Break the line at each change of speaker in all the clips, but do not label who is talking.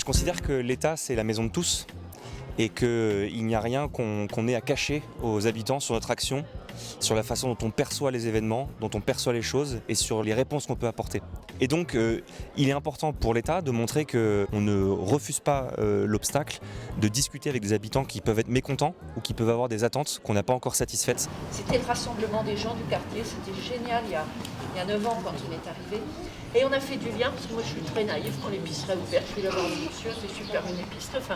Je considère que l'État, c'est la maison de tous et qu'il n'y a rien qu'on ait à cacher aux habitants sur notre action, sur la façon dont on perçoit les événements, dont on perçoit les choses et sur les réponses qu'on peut apporter. Et donc, il est important pour l'État de montrer qu'on ne refuse pas l'obstacle de discuter avec des habitants qui peuvent être mécontents ou qui peuvent avoir des attentes qu'on n'a pas encore satisfaites.
C'était le rassemblement des gens du quartier, c'était génial il y a 9 ans quand il est arrivé. Et on a fait du lien, parce que moi je suis très naïve, quand l'épicerie est ouverte, je suis là voir monsieur, c'est super une épicerie. Enfin...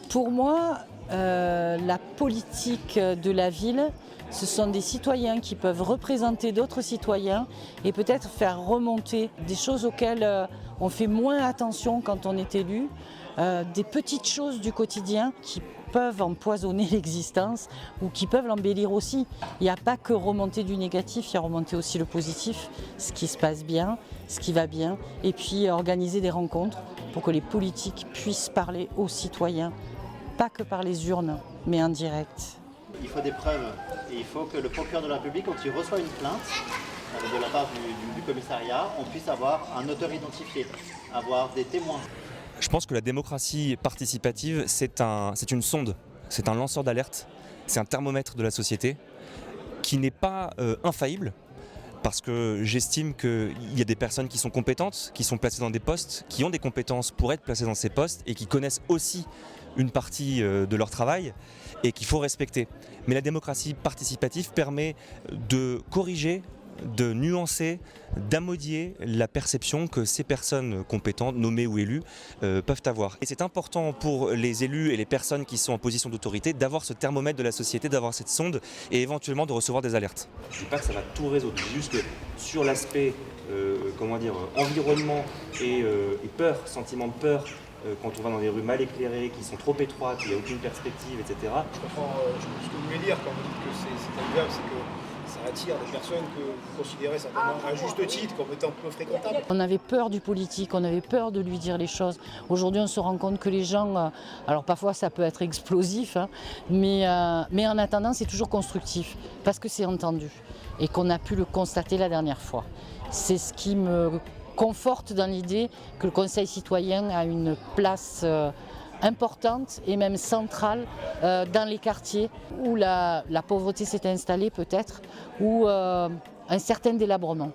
Pour moi, la politique de la ville, ce sont des citoyens qui peuvent représenter d'autres citoyens et peut-être faire remonter des choses auxquelles on fait moins attention quand on est élu, des petites choses du quotidien qui peuvent empoisonner l'existence ou qui peuvent l'embellir aussi. Il n'y a pas que remonter du négatif, il y a remonter aussi le positif, ce qui se passe bien, ce qui va bien, et puis organiser des rencontres pour que les politiques puissent parler aux citoyens, pas que par les urnes, mais en direct.
Il faut des preuves et il faut que le procureur de la République, quand il reçoit une plainte de la part du commissariat, on puisse avoir un auteur identifié, avoir des témoins.
Je pense que la démocratie participative, c'est une sonde, c'est un lanceur d'alerte, c'est un thermomètre de la société qui n'est pas infaillible, parce que j'estime qu'il y a des personnes qui sont compétentes, qui sont placées dans des postes, qui ont des compétences pour être placées dans ces postes et qui connaissent aussi une partie de leur travail et qu'il faut respecter. Mais la démocratie participative permet de corriger, de nuancer, d'amodier la perception que ces personnes compétentes, nommées ou élues, peuvent avoir. Et c'est important pour les élus et les personnes qui sont en position d'autorité d'avoir ce thermomètre de la société, d'avoir cette sonde et éventuellement de recevoir des alertes. Je ne dis pas que ça va tout résoudre, juste que sur l'aspect environnement et peur, sentiment de peur, quand on va dans des rues mal éclairées, qui sont trop étroites, il n'y a aucune perspective, etc.
Je comprends ce que vous voulez dire quand vous dites que c'est agréable, c'est que ça attire des personnes que vous considérez certainement à juste titre comme étant peu fréquentables.
On avait peur du politique, on avait peur de lui dire les choses. Aujourd'hui, on se rend compte que les gens, alors parfois ça peut être explosif, hein, mais en attendant, c'est toujours constructif, parce que c'est entendu, et qu'on a pu le constater la dernière fois. C'est ce qui me conforte dans l'idée que le Conseil citoyen a une place importante et même centrale dans les quartiers où la pauvreté s'est installée peut-être, ou un certain délabrement.